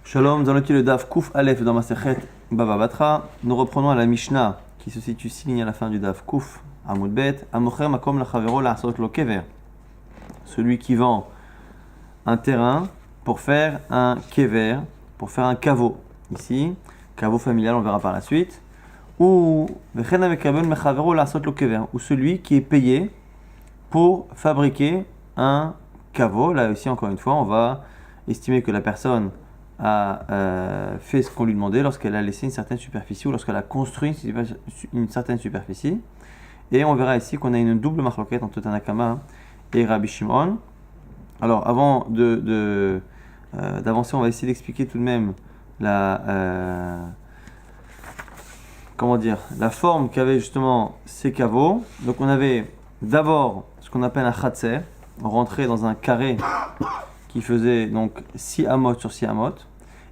Shalom, dans le Daf Kouf Aleph dans Masechet Baba Batra, nous reprenons à la Mishnah qui se situe 6 lignes à la fin du Daf Kouf Amud Bet, Amocher Makom Lachavero La'asot Lo Kever. Celui qui vend un terrain pour faire un kever, pour faire un caveau. Ici, caveau familial, on verra par la suite. Ou celui qui est payé pour fabriquer un caveau. Là aussi, encore une fois, on va estimer que la personne a fait ce qu'on lui demandait lorsqu'elle a laissé une certaine superficie ou lorsqu'elle a construit une certaine superficie. Et on verra ici qu'on a une double marloquette entre Tana Kama et Rabbi Shimon. Alors, avant d'avancer, on va essayer d'expliquer tout de même la forme qu'avaient justement ces caveaux. Donc, on avait d'abord ce qu'on appelle un khatser, on rentrait dans un carré qui faisait donc 6 amot sur 6 amot.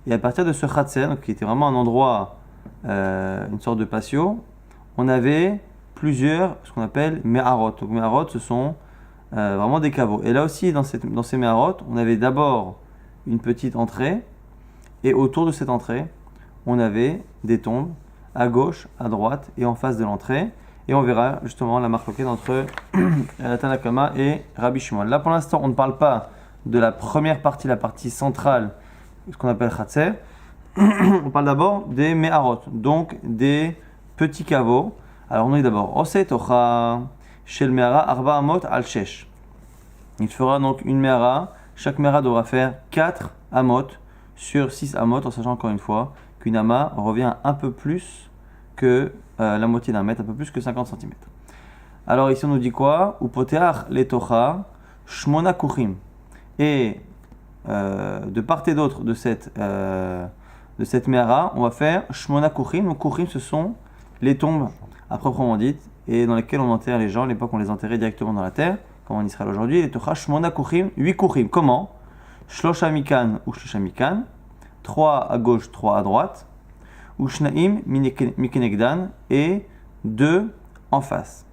Et à partir de ce khatser, qui était vraiment un endroit, une sorte de patio, on avait plusieurs, ce qu'on appelle meharot. Donc meharot, ce sont vraiment des caveaux. Et là aussi, dans ces meharot, on avait d'abord une petite entrée, et autour de cette entrée, on avait des tombes à gauche, à droite et en face de l'entrée. Et on verra justement la marloquette entre Tana Kama et Rabbi Shimon. Là, pour l'instant, on ne parle pas de la première partie, la partie centrale, ce qu'on appelle Khatser. On parle d'abord des Meharot, donc des petits caveaux. Alors on dit d'abord Ose Tocha Shel Mehara Arba Amot Al Shesh. Il fera donc une Mehara. Chaque Mehara devra faire 4 Amot sur 6 Amot, en sachant encore une fois qu'une Ama revient un peu plus que la moitié d'un mètre, un peu plus que 50 cm. Alors ici on nous dit quoi? Upoteach Le Tocha Shmona Kuchim. Et de part et d'autre de cette Mehara, on va faire Shmona Kuchim. Donc Kuchim, ce sont les tombes à proprement dites, et dans lesquelles on enterre les gens. À l'époque, on les enterrait directement dans la terre, comme en Israël aujourd'hui. Les Tocha Shmona Kuchim, 8 Kuchim. Comment? Shlosha Mikan ou Shlosha Mikan, 3 à gauche, 3 à droite. Ou Shnaim Mikenegdan, et 2 en face.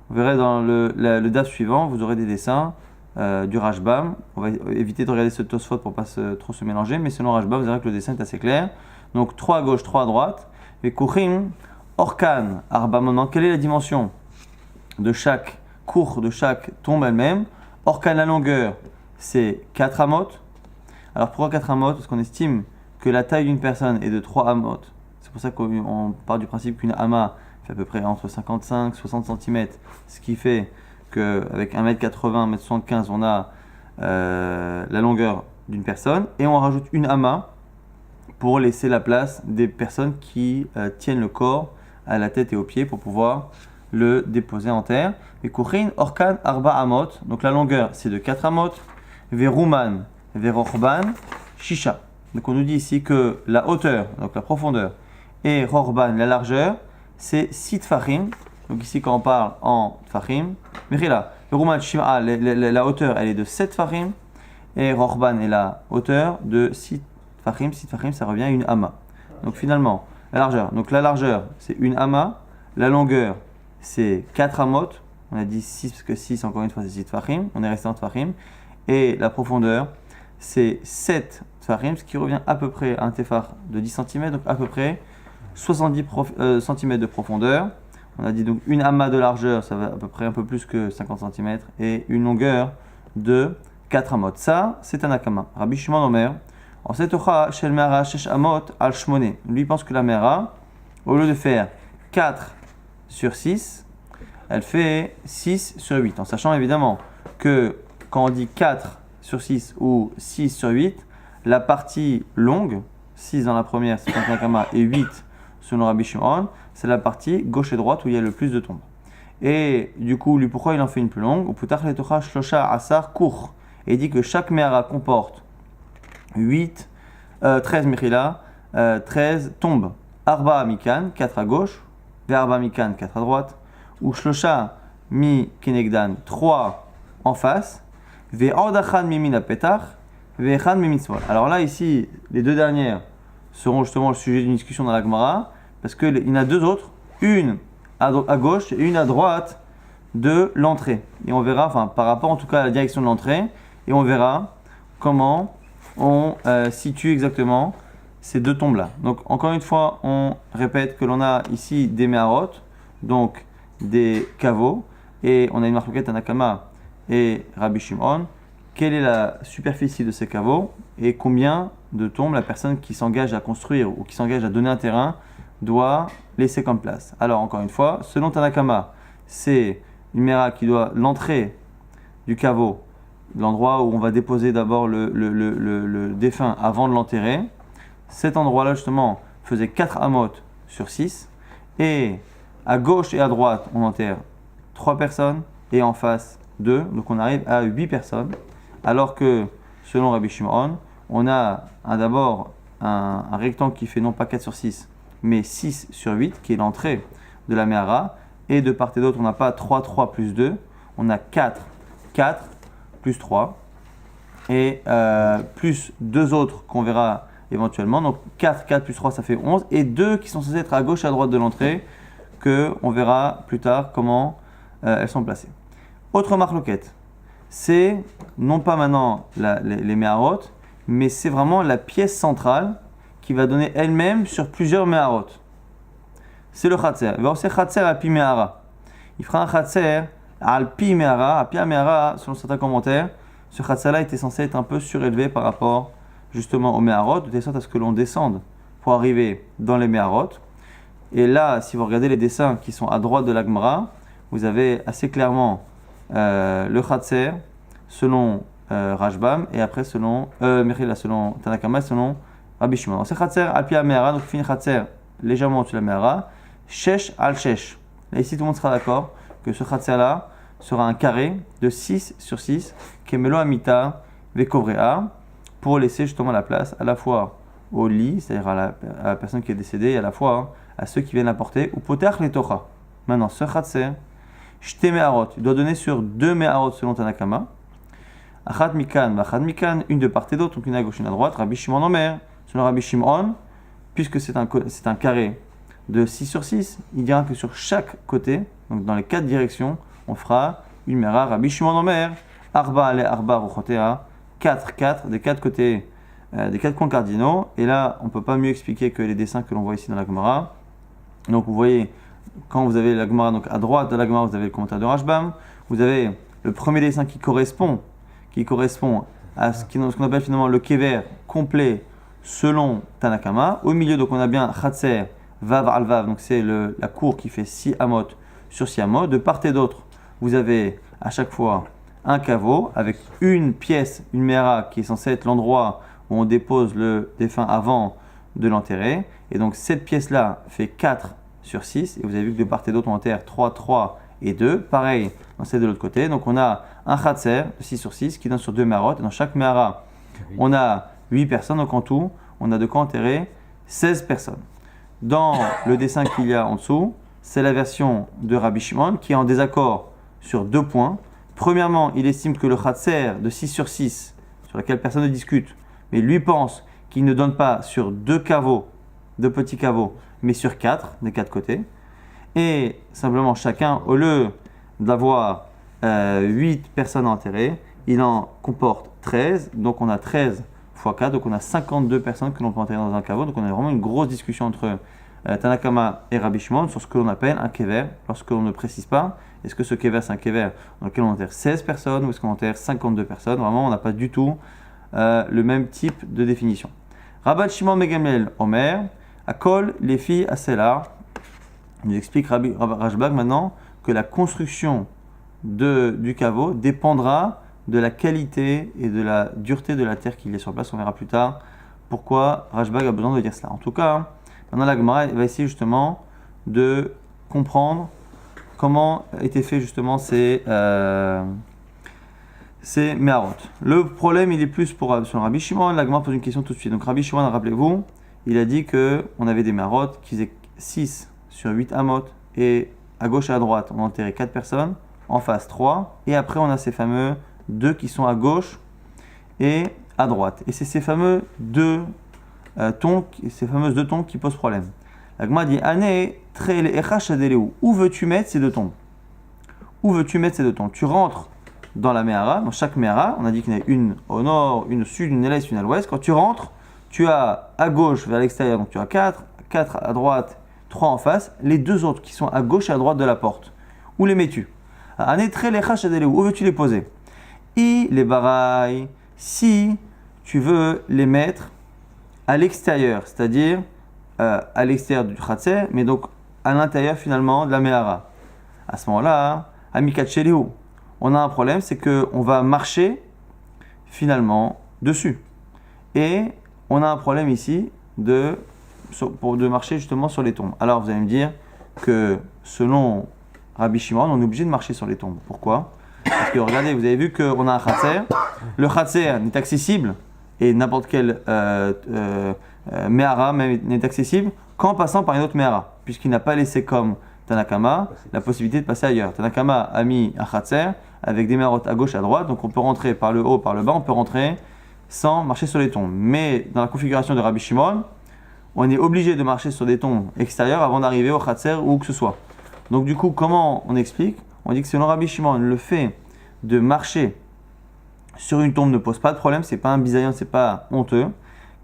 Vous verrez dans le DAF suivant, vous aurez des dessins du Rashbam. On va éviter de regarder ce Tosfot pour ne pas trop se mélanger, mais selon Rashbam, vous verrez que le dessin est assez clair. Donc 3 à gauche, 3 à droite. Et Kuchim, Orkan, Arba. Maintenant, quelle est la dimension de chaque cour, de chaque tombe elle-même? Orkan, la longueur, c'est 4 amot. Alors pourquoi 4 amot? Parce qu'on estime que la taille d'une personne est de 3 amot. C'est pour ça qu'on part du principe qu'une ama fait à peu près entre 55 et 60 cm, ce qui fait qu'avec 1m80, 1m75, on a la longueur d'une personne, et on rajoute une ama pour laisser la place des personnes qui tiennent le corps à la tête et aux pieds pour pouvoir le déposer en terre. Et Kuchin, Orkan, Arba Amot, donc la longueur c'est de 4 amot, Veruman, Verochban, Shisha. Donc on nous dit ici que la hauteur, donc la profondeur, et Rorban, la largeur, c'est 6 tfachim. Donc ici, quand on parle en tfachim, Mechila, la hauteur, elle est de 7 tfachim, et Rorban est la hauteur de 6 tfachim. 6 tfachim, ça revient à une ama. Donc finalement, la largeur. Donc la largeur, c'est une ama. La longueur, c'est 4 amot. On a dit 6 parce que 6, encore une fois, c'est 6 tfachim. On est resté en tfachim. Et la profondeur, c'est 7 tfachim, ce qui revient à peu près à un tefar de 10 cm, donc à peu près 70 cm de profondeur. On a dit donc une amma de largeur, ça va à peu près un peu plus que 50 cm, et une longueur de 4 amot. Ça, c'est un akama. Rabbi Shimon Omer, en setocha shel mehara shesh amot al shmoné. Lui pense que la mehara, au lieu de faire 4 sur 6, elle fait 6 sur 8. En sachant évidemment que quand on dit 4 sur 6 ou 6 sur 8, la partie longue, 6 dans la première, c'est un akama, et 8 selon Rabbi Shimon, c'est la partie gauche et droite où il y a le plus de tombes. Et du coup, lui, pourquoi il en fait une plus longue? Et il dit que chaque mehara comporte 13 mechila, 13 tombes. Arba mikan, 4 à gauche, Verba mikan, 4 à droite, ou shlosha mi kenegdan, 3 en face, ve'ordachan mimin petach, ve'echan mimin smol. Alors là, ici, les deux dernières seront justement le sujet d'une discussion dans la Gemara, parce qu'il y en a deux autres, une à gauche et une à droite de l'entrée. Et on verra, enfin par rapport en tout cas à la direction de l'entrée, et on verra comment on situe exactement ces deux tombes-là. Donc, encore une fois, on répète que l'on a ici des Meharot, donc des caveaux, et on a une marloquette Tanakama et Rabbi Shimon. Quelle est la superficie de ces caveaux et combien de tombes la personne qui s'engage à construire ou qui s'engage à donner un terrain doit laisser comme place. Alors, encore une fois, selon Tanakama, c'est une mera qui doit l'entrée du caveau, l'endroit où on va déposer d'abord le défunt avant de l'enterrer. Cet endroit-là, justement, faisait 4 amot sur 6. Et à gauche et à droite, on enterre 3 personnes. Et en face, 2. Donc on arrive à 8 personnes. Alors que, selon Rabbi Shimon, on a d'abord un rectangle qui fait non pas 4 sur 6, mais 6 sur 8, qui est l'entrée de la Mehara. Et de part et d'autre, on n'a pas 3, 3 plus 2. On a 4, 4 plus 3. Et plus 2 autres qu'on verra éventuellement. Donc 4, 4 plus 3, ça fait 11. Et 2 qui sont censés être à gauche et à droite de l'entrée, qu'on verra plus tard comment elles sont placées. Autre marloquette, c'est non pas maintenant les Meharot, mais c'est vraiment la pièce centrale qui va donner elle-même sur plusieurs Meharot. C'est le Khatser. Il va aussi Khatser Alpi Mehara. Il fera un Khatser Alpi Mehara. Alpi Mehara, selon certains commentaires, ce Khatser-là était censé être un peu surélevé par rapport justement aux Meharot, de telle sorte à ce que l'on descende pour arriver dans les Meharot. Et là, si vous regardez les dessins qui sont à droite de la Gemara, vous avez assez clairement le Khatser selon Rashbam et après selon selon Tanakama, selon Rabbi Shimon. C'est Khatser Alpi Mehara, donc il finit Khatser légèrement au-dessus de la Mehara. Shesh al Shesh. Là, ici, tout le monde sera d'accord que ce Khatser-là sera un carré de 6 sur 6, Kemelo Amita Vekovrea, pour laisser justement la place à la fois au lit, c'est-à-dire à la personne qui est décédée, et à la fois à ceux qui viennent l'apporter, ou Potach le Torah. Maintenant, ce Khatser, Shte Meharot, il doit donner sur 2 Meharot selon Tanakama. Achat Mikan, Achat Mikan, une de part et d'autre, donc une à gauche, une à droite. Rabbi Shimon Omer, selon Rabbi Shimon, puisque c'est un carré de 6 sur 6, il dira que sur chaque côté, donc dans les 4 directions, on fera une mera. Rabbi Shimon Omer, Arba ale Arba Ruchotea, 4, 4, des 4 côtés, des 4 coins cardinaux. Et là, on ne peut pas mieux expliquer que les dessins que l'on voit ici dans la Gemara. Donc vous voyez, quand vous avez la Gemara, donc à droite de la Gemara, vous avez le commentaire de Rashbam. Vous avez le premier dessin qui correspond à ce qu'on appelle finalement le kever complet selon Tanakama. Au milieu, donc on a bien Khatser, Vav al Vav, donc c'est la cour qui fait 6 amot sur 6 amot. De part et d'autre, vous avez à chaque fois un caveau avec une pièce, une mera qui est censée être l'endroit où on dépose le défunt avant de l'enterrer. Et donc cette pièce-là fait 4 sur 6. Et vous avez vu que de part et d'autre, on enterre 3, 3 et 2. Pareil dans celle de l'autre côté. Donc on a un Khatser de 6 sur 6 qui donne sur 2 merot. Et dans chaque mera, on a 8 personnes. Donc en tout, on a de quoi enterrer 16 personnes. Dans le dessin qu'il y a en dessous, c'est la version de Rabbi Shimon qui est en désaccord sur 2 points. Premièrement, il estime que le Khatser de 6 sur 6, sur lequel personne ne discute, mais lui pense qu'il ne donne pas sur 2 caveaux, 2 petits caveaux, mais sur 4, des 4 côtés. Et simplement chacun, au lieu d'avoir 8 personnes à enterrer, il en comporte 13, donc on a 13 x 4, donc on a 52 personnes que l'on peut enterrer dans un caveau. Donc on a vraiment une grosse discussion entre Tanakama et Rabbi Shimon sur ce que l'on appelle un kever, lorsque l'on ne précise pas, est-ce que ce kever c'est un kever dans lequel on enterre 16 personnes ou est-ce qu'on enterre 52 personnes. Vraiment on n'a pas du tout le même type de définition. Rabbi Shimon Megamel Omer, Akol, les filles à Sela. Il nous explique Rashbag maintenant que la construction du caveau dépendra de la qualité et de la dureté de la terre qu'il y a sur place. On verra plus tard pourquoi Rashbag a besoin de dire cela. En tout cas, maintenant la Gemara va essayer justement de comprendre comment étaient faits justement ces Meharot. Le problème, il est plus sur Rabbi Shimon. La Gemara pose une question tout de suite. Donc Rabbi Shimon, rappelez-vous, il a dit qu'on avait des Meharot qui faisaient 6 sur 8 amot et à gauche et à droite, on enterrait 4 personnes, en face 3, et après on a ces fameux 2 qui sont à gauche et à droite. Et c'est ces fameux deux tons qui posent problème. La Gemara dit Ané, Trele, Echash, Adeleu. Où veux-tu mettre ces 2 tons? Où veux-tu mettre ces 2 tons? Tu rentres dans la Mehara, dans chaque Mehara, on a dit qu'il y en a une au nord, une au sud, une à l'est, une à l'ouest. Quand tu rentres, tu as à gauche vers l'extérieur, donc tu as 4, 4 à droite, 3 en face, les deux autres qui sont à gauche et à droite de la porte. Où les mets-tu? Où veux-tu les poser? I les barailles, si tu veux les mettre à l'extérieur, c'est-à-dire à l'extérieur du khatser, mais donc à l'intérieur finalement de la mehara. À ce moment-là, Amikat Shelihu, on a un problème, c'est qu'on va marcher finalement dessus. Et on a un problème ici de marcher justement sur les tombes. Alors vous allez me dire que selon Rabbi Shimon, on est obligé de marcher sur les tombes. Pourquoi? Parce que regardez, vous avez vu qu'on a un khatser. Le khatser n'est accessible et n'importe quel mehara n'est accessible qu'en passant par une autre mehara, puisqu'il n'a pas laissé comme Tanakama la possibilité de passer ailleurs. Tanakama a mis un khatser avec des meharot à gauche et à droite, donc on peut rentrer par le haut, par le bas, on peut rentrer sans marcher sur les tombes. Mais dans la configuration de Rabbi Shimon, on est obligé de marcher sur des tombes extérieures avant d'arriver au khatser ou où que ce soit. Donc du coup, comment on explique? On dit que selon Rabbi Shimon, le fait de marcher sur une tombe ne pose pas de problème, c'est pas un bisayon, c'est pas honteux.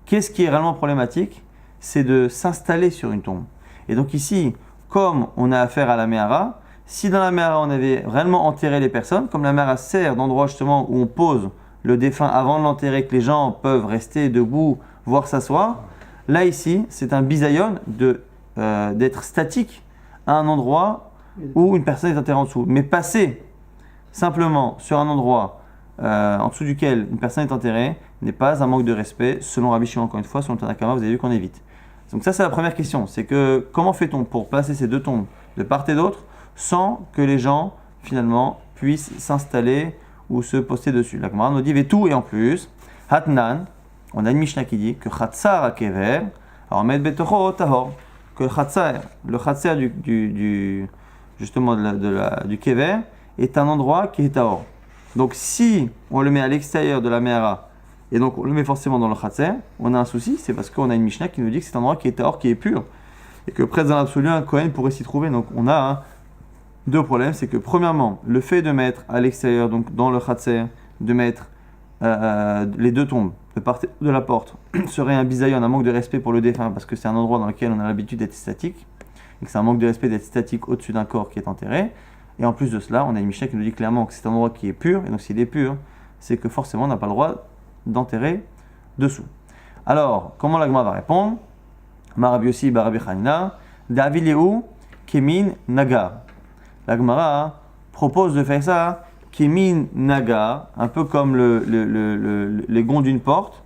Qu'est-ce qui est réellement problématique? C'est de s'installer sur une tombe. Et donc ici, comme on a affaire à la mehara, si dans la mehara on avait réellement enterré les personnes, comme la mehara sert d'endroit justement où on pose le défunt avant de l'enterrer, que les gens peuvent rester debout, voire s'asseoir, là ici, c'est un bisayon d'être statique à un endroit où une personne est enterrée en dessous. Mais passer simplement sur un endroit en dessous duquel une personne est enterrée n'est pas un manque de respect, selon Rabbi Shimon, encore une fois, selon Tanakama, vous avez vu qu'on évite. Donc ça, c'est la première question, c'est que comment fait-on pour placer ces deux tombes de part et d'autre sans que les gens, finalement, puissent s'installer ou se poster dessus? La Gemara nous dit Vetou, et en plus, Hatnan, on a une Mishnah qui dit que Chatzar a kever, alors met betocho tahor, que le Chatzar justement du kever est un endroit qui est tahor. Donc si on le met à l'extérieur de la mehara, et donc on le met forcément dans le khatser, on a un souci, c'est parce qu'on a une Mishnah qui nous dit que c'est un endroit qui est tahor, qui est pur, et que presque dans l'absolu, un Kohen pourrait s'y trouver. Donc on a deux problèmes, c'est que premièrement, le fait de mettre à l'extérieur, donc dans le khatser, de mettre les deux tombes de part de la porte, serait un bisayon, un manque de respect pour le défunt, parce que c'est un endroit dans lequel on a l'habitude d'être statique, et que c'est un manque de respect d'être statique au-dessus d'un corps qui est enterré. Et en plus de cela, on a une Mishnah qui nous dit clairement que c'est un endroit qui est pur, et donc s'il est pur, c'est que forcément on n'a pas le droit d'enterrer dessous. Alors, comment la Gemara va répondre? Marabi aussi, Barabi Chanina, Davileu, Kemin, Nagar. La Gemara propose de faire ça, Kemin, Nagar, un peu comme les gonds d'une porte.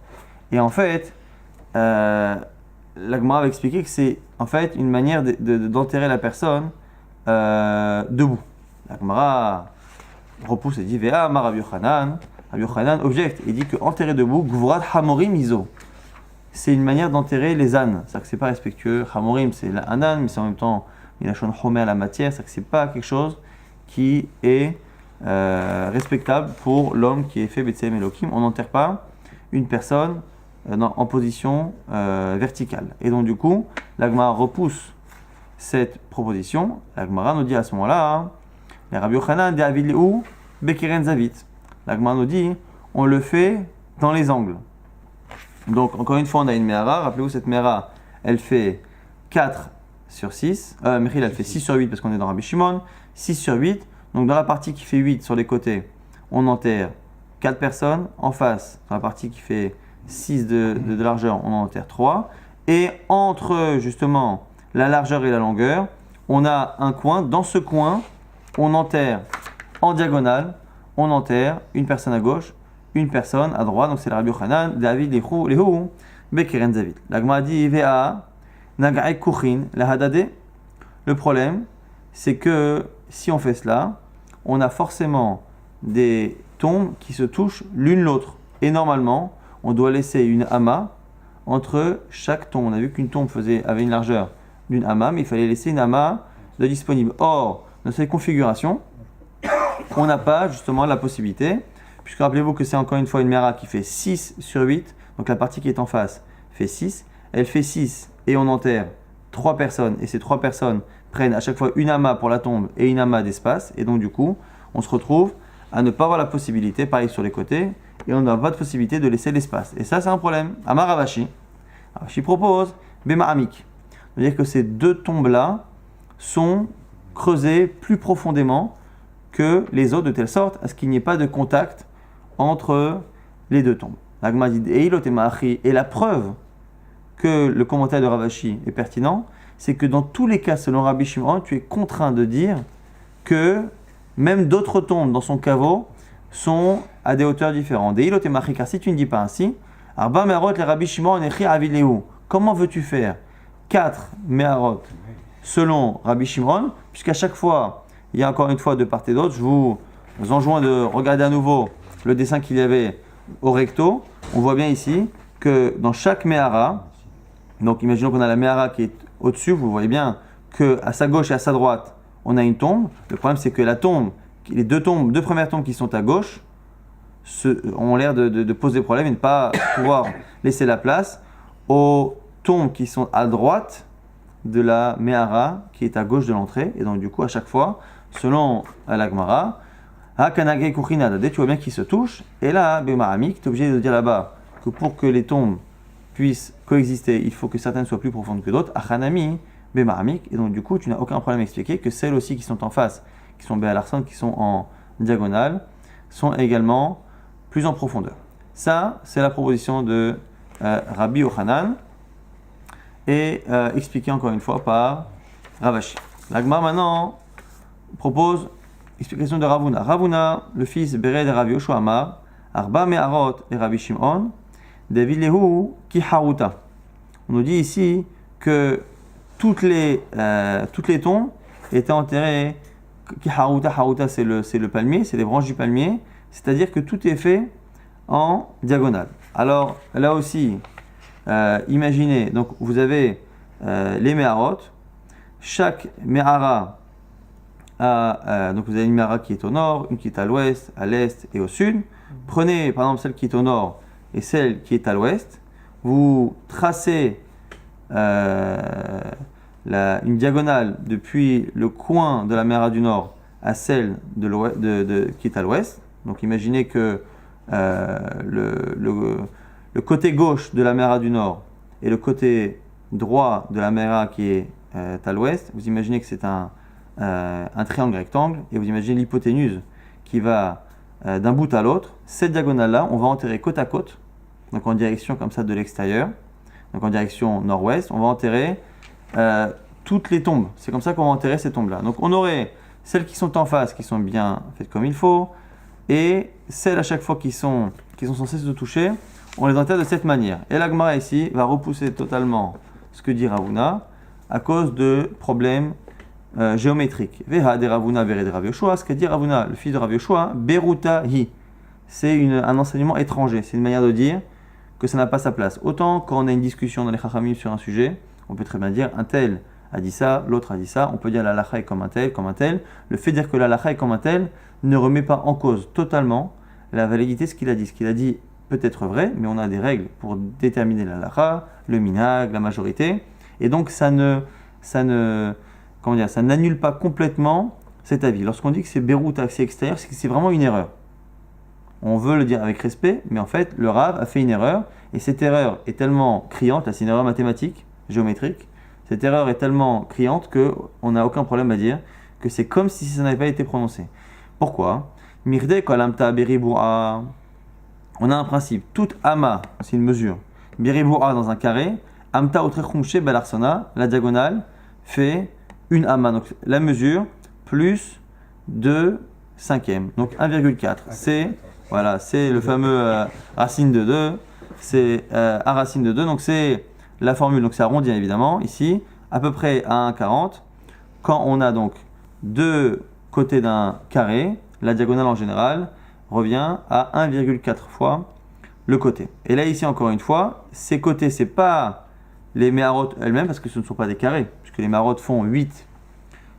Et en fait, la Gemara va expliquer que c'est en fait une manière d'enterrer la personne debout. La Gemara repousse et dit Vea, Marabi Yochanan. Rabbi Yochanan objecte et dit que enterrer debout, Gvurat Hamorim Iso, c'est une manière d'enterrer les ânes. C'est-à-dire que c'est pas respectueux. Hamorim, c'est un âne, mais c'est en même temps il a shon chomé à la matière. C'est-à-dire que c'est pas quelque chose qui est respectable pour l'homme qui est fait B'Tselem Elohim. On n'enterre pas une personne en position verticale. Et donc du coup, la Gemara repousse cette proposition. La Gemara nous dit à ce moment-là, les Rabbi Yochanan de Avileu Bekeren Zavit. La Gemara nous dit, on le fait dans les angles. Donc, encore une fois, on a une mehara. Rappelez-vous, cette mehara, elle fait 4 sur 6. Mechil, elle fait 6 sur 8 parce qu'on est dans Rabbi Shimon. 6 sur 8. Donc, dans la partie qui fait 8 sur les côtés, on enterre 4 personnes. En face, dans la partie qui fait 6 de largeur, on en enterre 3. Et entre, justement, la largeur et la longueur, on a un coin. Dans ce coin, on enterre en diagonale. On enterre une personne à gauche, une personne à droite. Donc c'est le Rabbi Yochanan, David, Lehu, Bekeren David. La Gemara dit Vea, Nagaï Kuchin, la Hadade. Le problème, c'est que si on fait cela, on a forcément des tombes qui se touchent l'une l'autre. Et normalement, on doit laisser une ama entre chaque tombe. On a vu qu'une tombe avait une largeur d'une ama, mais il fallait laisser une ama de disponible. Or, dans cette configuration, on n'a pas justement la possibilité, puisque rappelez-vous que c'est encore une fois une mehara qui fait 6 sur 8, donc la partie qui est en face fait 6, elle fait 6 et on enterre 3 personnes, et ces 3 personnes prennent à chaque fois une ama pour la tombe et une ama d'espace, et donc du coup, on se retrouve à ne pas avoir la possibilité, pareil sur les côtés, et on n'a pas de possibilité de laisser l'espace. Et ça, c'est un problème. Amar Ravashi, Rashi propose Bema'amik. C'est-à-dire que ces deux tombes-là sont creusées plus profondément que les autres, de telle sorte à ce qu'il n'y ait pas de contact entre les deux tombes. L'Agma dit et la preuve que le commentaire de Ravashi est pertinent, c'est que dans tous les cas, selon Rabbi Shimon, tu es contraint de dire que même d'autres tombes dans son caveau sont à des hauteurs différentes. Car si tu ne dis pas ainsi, Arba Meharot le Rabbi Shimon écrit Avileu. Comment veux-tu faire 4 Meharot selon Rabbi Shimon, puisqu'à chaque fois, il y a encore une fois de part et d'autre, je vous enjoins de regarder à nouveau le dessin qu'il y avait au recto. On voit bien ici que dans chaque Mehara, donc imaginons qu'on a la Mehara qui est au-dessus, vous voyez bien qu'à sa gauche et à sa droite, on a une tombe. Le problème, c'est que les deux premières tombes qui sont à gauche, ont l'air de poser problème et ne pas pouvoir laisser la place aux tombes qui sont à droite de la Mehara qui est à gauche de l'entrée. Et donc du coup, à chaque fois, selon la Gemara, Hakanage Kuchinadade, tu vois bien qu'ils se touchent. Et là, Bemaramik, tu es obligé de dire là-bas que pour que les tombes puissent coexister, il faut que certaines soient plus profondes que d'autres. Achanami, Bemaramik. Et donc du coup, tu n'as aucun problème à expliquer que celles aussi qui sont en face, qui sont Béalarson, qui sont en diagonale, sont également plus en profondeur. Ça, c'est la proposition de Rabbi Yochanan et expliqué encore une fois par Ravashi. L'Agmar maintenant propose explication de Ravuna. Ravuna, le fils Bered et Rabbi Yoshua Amar, Arba Meharot et Rabbi Shimon, Devilehu ki haruta. On nous dit ici que toutes les tombes étaient enterrées. Ki haruta, haruta c'est le palmier, c'est les branches du palmier, c'est-à-dire que tout est fait en diagonale. Alors là aussi, imaginez, donc vous avez les Meharot, chaque Mehara donc vous avez une Mehara qui est au nord, une qui est à l'ouest, à l'est et au sud. Prenez par exemple celle qui est au nord et celle qui est à l'ouest, vous tracez une diagonale depuis le coin de la Mehara du nord à celle qui est à l'ouest. Donc imaginez que le côté gauche de la Mehara du nord et le côté droit de la Mehara qui est à l'ouest, vous imaginez que c'est un triangle rectangle, et vous imaginez l'hypoténuse qui va d'un bout à l'autre. Cette diagonale-là, on va enterrer côte à côte, donc en direction comme ça de l'extérieur, donc en direction nord-ouest, on va enterrer toutes les tombes. C'est comme ça qu'on va enterrer ces tombes-là. Donc on aurait celles qui sont en face, qui sont bien faites comme il faut, et celles à chaque fois qui sont censées se toucher, on les enterre de cette manière. Et la Gemara ici va repousser totalement ce que dit Ravuna à cause de problèmes géométriques. Veha de Ravuna vere de Rav Yoshua, ce qu'a dit Ravuna, le fils de Rav Yoshua, Beruta hi. C'est un enseignement étranger, c'est une manière de dire que ça n'a pas sa place. Autant quand on a une discussion dans les Chachamim sur un sujet, on peut très bien dire un tel a dit ça, l'autre a dit ça, on peut dire la halakha est comme un tel, comme un tel. Le fait de dire que la halakha est comme un tel ne remet pas en cause totalement la validité de ce qu'il a dit. Ce qu'il a dit peut être vrai, mais on a des règles pour déterminer la halakha, le minhag, la majorité, et donc ça n'annule pas complètement cet avis. Lorsqu'on dit que c'est Beyrouth axé extérieur, c'est que c'est vraiment une erreur. On veut le dire avec respect, mais en fait, le Rav a fait une erreur, et cette erreur est tellement criante, là c'est une erreur mathématique, géométrique, cette erreur est tellement criante qu'on n'a aucun problème à dire que c'est comme si ça n'avait pas été prononcé. Pourquoi ? Mirde kolamta beriboua. On a un principe, toute ama, c'est une mesure, beriboua dans un carré, amta otrechumche belarsona, la diagonale, fait une ama. Donc la mesure plus 2 cinquièmes, donc 1,4. C'est le fameux racine de 2, c'est un racine de 2, donc c'est la formule, donc c'est arrondi évidemment, ici, à peu près à 1,40. Quand on a donc deux côtés d'un carré, la diagonale en général revient à 1,4 fois le côté. Et là ici encore une fois, ces côtés, c'est pas les Meharot elles-mêmes, parce que ce ne sont pas des carrés, puisque les Meharot font 8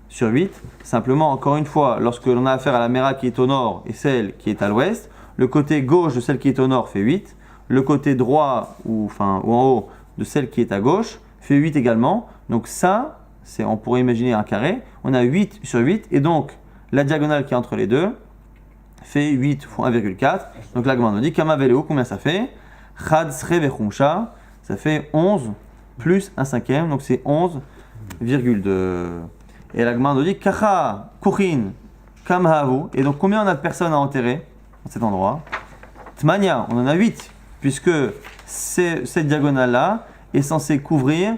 sur 8. Simplement, encore une fois, lorsque l'on a affaire à la Mehara qui est au nord et celle qui est à l'ouest, le côté gauche de celle qui est au nord fait 8, le côté droit ou en haut de celle qui est à gauche fait 8 également. Donc ça, on pourrait imaginer un carré, on a 8 sur 8, et donc la diagonale qui est entre les deux fait 8 fois 1,4. Donc là, nous dit Kama Veleo, combien ça fait Chad Sre Vechumsha, Ça fait 11 plus un cinquième, donc c'est 11,2. Et la Gemara nous dit Kacha, Kuchin, Kamhavu. Et donc combien on a de personnes à enterrer dans cet endroit? Tmania, on en a 8, puisque cette diagonale-là est censée couvrir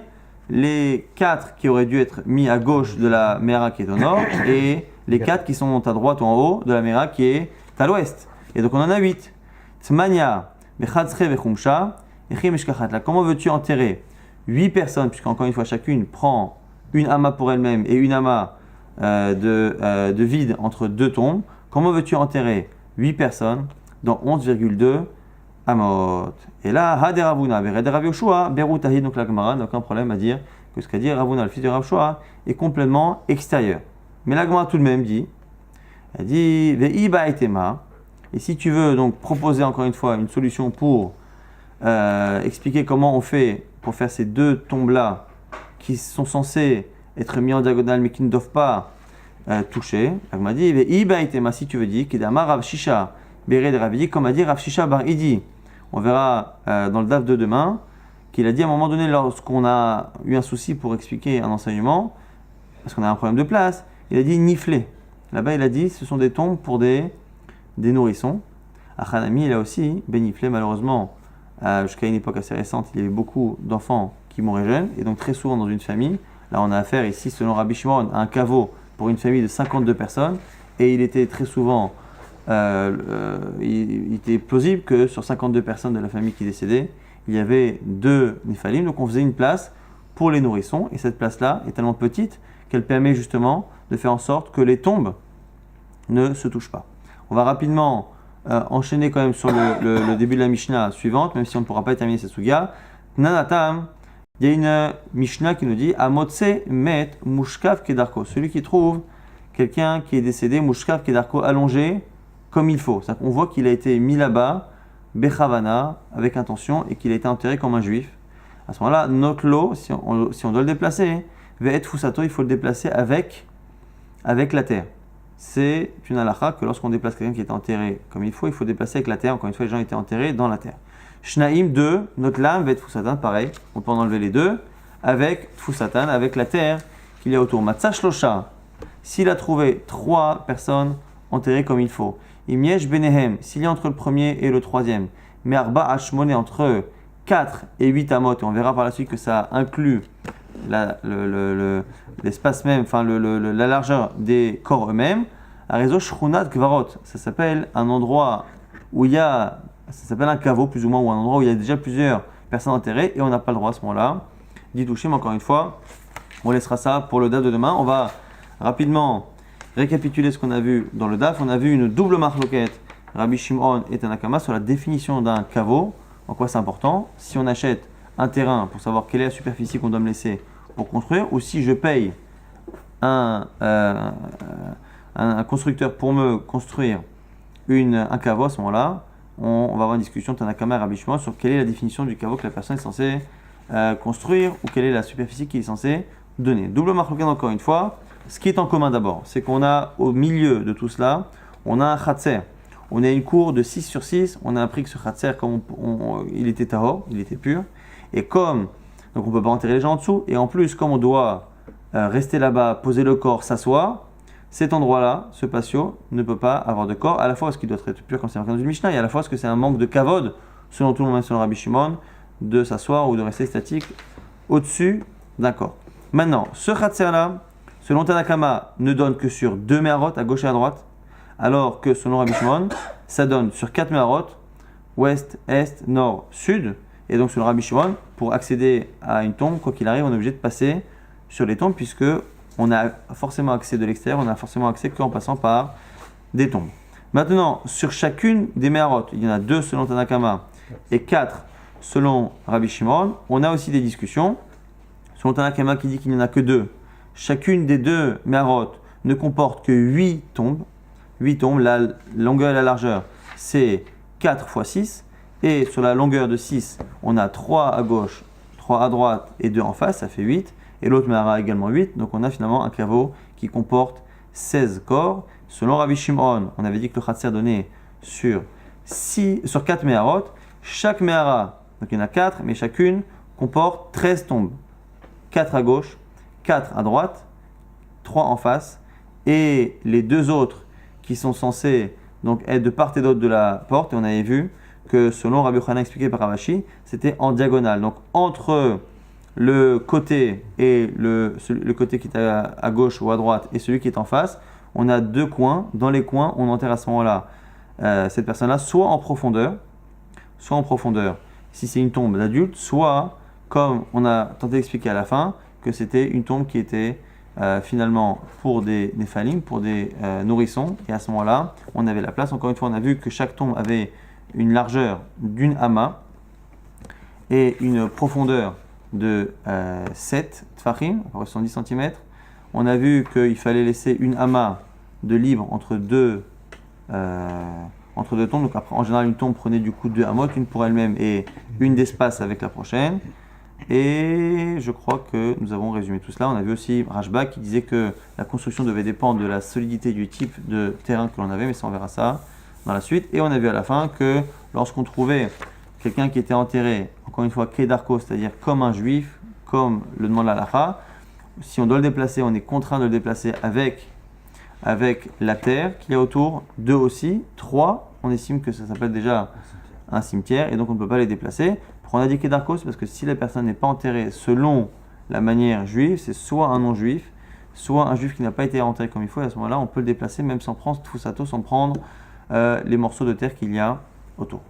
les 4 qui auraient dû être mis à gauche de la Mera qui est au nord et les 4 qui sont à droite ou en haut de la Mera qui est à l'ouest. Et donc on en a 8. Tmania, Bechatzre, Bechumsha, Echim, Eshkachat. Comment veux-tu enterrer 8 personnes, puisqu'encore une fois chacune prend une ama pour elle-même et une ama de vide entre 2 tombes? Comment veux-tu enterrer 8 personnes dans 11,2 amot? Et là, Hade Ravuna, Vered Rav Yoshua, Berut Tahid, donc la Gemara n'a aucun problème à dire que ce qu'a dit Ravuna, le fils de Rav Yoshua, est complètement extérieur. Mais la Gemara tout de même dit, elle dit Vei Baetema. Et si tu veux donc proposer encore une fois une solution pour expliquer comment on fait pour faire ces 2 tombes-là qui sont censées être mis en diagonale mais qui ne doivent pas toucher, la Gemara dit Vei Baetema, si tu veux dire, Kedama Rav Shisha, Bered Ravidi, comme a dit Rav Shisha Bar Idi. On verra dans le DAF de demain qu'il a dit à un moment donné, lorsqu'on a eu un souci pour expliquer un enseignement, parce qu'on a un problème de place, il a dit niflé. Là-bas, il a dit ce sont des tombes pour des nourrissons. À Hanami, il a aussi béniflé. Malheureusement, jusqu'à une époque assez récente, il y avait beaucoup d'enfants qui mouraient jeunes, et donc très souvent dans une famille. Là, on a affaire ici, selon Rabbi Shimon, à un caveau pour une famille de 52 personnes, et il était très souvent. Il était plausible que sur 52 personnes de la famille qui décédaient, il y avait 2 Néphalim, donc on faisait une place pour les nourrissons, et cette place-là est tellement petite qu'elle permet justement de faire en sorte que les tombes ne se touchent pas. On va rapidement enchaîner quand même sur le début de la Mishnah suivante, même si on ne pourra pas terminer cette suga. Nanatam, il y a une Mishnah qui nous dit Amotse met mushkav kedarko, celui qui trouve quelqu'un qui est décédé, mushkav kedarko, allongé comme il faut. On voit qu'il a été mis là-bas, Bechavana, avec intention, et qu'il a été enterré comme un juif. À ce moment-là, notlo, si on doit le déplacer, ve'et fusato, il faut le déplacer avec la terre. C'est une halakha que lorsqu'on déplace quelqu'un qui est enterré comme il faut déplacer avec la terre. Encore une fois, les gens étaient enterrés dans la terre. Shnaim 2, notlam, ve'et fusatan, pareil, on peut en enlever les deux, avec fusatan, avec la terre qu'il y a autour. Matzah shlosha, s'il a trouvé 3 personnes enterrées comme il faut. Imiesh benehem, s'il y a entre le premier et le troisième, merba hashmoné, entre 4 et 8 amot, et on verra par la suite que ça inclut l'espace même, enfin la largeur des corps eux-mêmes, à réseau shrunat gvarot, ça s'appelle un endroit où il y a, ça s'appelle un caveau plus ou moins, ou un endroit où il y a déjà plusieurs personnes enterrées, et on n'a pas le droit à ce moment-là d'y toucher, mais encore une fois, on laissera ça pour le date de demain. On va rapidement récapituler ce qu'on a vu dans le DAF. On a vu une double marloquette, Rabbi Shimon et Tanakama, sur la définition d'un caveau. En quoi c'est important? Si on achète un terrain pour savoir quelle est la superficie qu'on doit me laisser pour construire, ou si je paye un constructeur pour me construire un caveau, à ce moment-là, on va avoir une discussion Tanakama et Rabbi Shimon sur quelle est la définition du caveau que la personne est censée construire, ou quelle est la superficie qu'il est censé donner. Double marloquette encore une fois. Ce qui est en commun d'abord, c'est qu'on a au milieu de tout cela, on a un khatser. On a une cour de 6 sur 6. On a appris que ce khatser, comme il était tahor, il était pur. Et donc on ne peut pas enterrer les gens en dessous. Et en plus, comme on doit rester là-bas, poser le corps, s'asseoir, cet endroit-là, ce patio, ne peut pas avoir de corps, à la fois parce qu'il doit être pur comme c'est marqué dans une Mishnah, et à la fois parce que c'est un manque de kavod, selon tout le monde, même selon Rabbi Shimon, de s'asseoir ou de rester statique au-dessus d'un corps. Maintenant, ce khatser-là, selon Tanakama, ne donne que sur 2 meharot, à gauche et à droite, alors que selon Rabbi Shimon, ça donne sur 4 meharot, ouest, est, nord, sud. Et donc selon Rabbi Shimon, pour accéder à une tombe, quoi qu'il arrive, on est obligé de passer sur les tombes, puisque on a forcément accès de l'extérieur, on a forcément accès qu'en passant par des tombes. Maintenant, sur chacune des meharot, il y en a 2 selon Tanakama et 4 selon Rabbi Shimon, on a aussi des discussions. Selon Tanakama qui dit qu'il n'y en a que 2, chacune des 2 meharot ne comporte que 8 tombes. 8 tombes, la longueur et la largeur, c'est 4 x 6. Et sur la longueur de 6, on a 3 à gauche, 3 à droite et 2 en face, ça fait 8. Et l'autre mehara également 8. Donc on a finalement un caveau qui comporte 16 corps. Selon Rabbi Shimon, on avait dit que le khatser donnait sur 4 meharot. Chaque mehara, donc il y en a 4, mais chacune comporte 13 tombes. 4 à gauche, 4 à droite, 3 en face, et les 2 autres qui sont censés donc être de part et d'autre de la porte, et on avait vu que selon Rabbi Yochanan expliqué par Ravashi, c'était en diagonale. Donc entre le côté et le côté qui est à gauche ou à droite et celui qui est en face, on a 2 coins. Dans les coins, on enterre à ce moment-là cette personne-là, soit en profondeur, si c'est une tombe d'adulte, soit, comme on a tenté d'expliquer à la fin, que c'était une tombe qui était finalement pour des phalim, pour des nourrissons, et à ce moment-là, on avait la place. Encore une fois, on a vu que chaque tombe avait une largeur d'une ama et une profondeur de 7 tfachim, à peu près 70 cm. On a vu qu'il fallait laisser une ama de libre entre deux tombes. Donc après, en général, une tombe prenait du coup 2 amot, une pour elle-même et une d'espace avec la prochaine. Et je crois que nous avons résumé tout cela. On a vu aussi Rashba qui disait que la construction devait dépendre de la solidité du type de terrain que l'on avait, mais ça on verra ça dans la suite. Et on a vu à la fin que lorsqu'on trouvait quelqu'un qui était enterré, encore une fois, Kedarko, c'est-à-dire comme un juif, comme le demande la halakha, si on doit le déplacer, on est contraint de le déplacer avec la terre qu'il y a autour. 2 aussi, 3, on estime que ça s'appelle déjà un cimetière et donc on ne peut pas les déplacer. Pourquoi on a dit Kedarko? C'est parce que si la personne n'est pas enterrée selon la manière juive, c'est soit un non-juif, soit un juif qui n'a pas été enterré comme il faut, et à ce moment-là, on peut le déplacer même sans prendre tout ça, sans prendre les morceaux de terre qu'il y a autour.